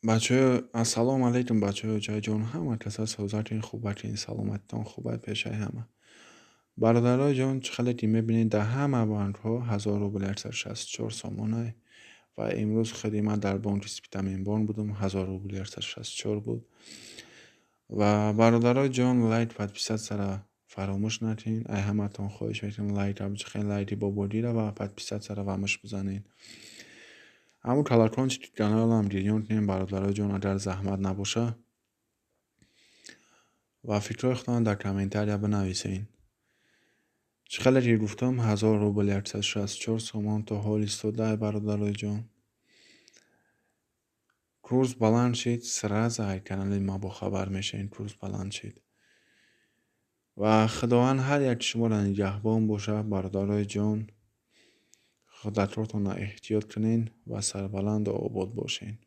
السلام علیکم بچه جای جان همه کسا سوزاتین خوبتین سلامتتان خوبه پیشه همه برادرای جان چخلتی میبینید در همه بانکها 1000 روبل 864 سامانه و امروز خدمت در بانک اسپیتامین بانک بودم 1000 روبل 864 بود و برادرای جان لایک پادپیسات سر فراموش نکنین ای همه تان خواهش میکنم لایک هم خیلی لایکی با بودی و پادپیسات سر وامش بزنین همون کلارکان چی کانال هم دیدیم کنیم برادرای جان اگر زحمت نباشه و فکرایتان در کامنتاریا بنویسین. چقدر گفتم 1000 روبل 864 سومان تا حال ایستاده برادرای جان. کورس بلند شد سرازه های کانال ما با خبر میشین کورس بلند شد و خداوند هر یک شما را نگهبان باشه برادرای جان. خودتون احتیاط کنین و سربلند و آباد باشین.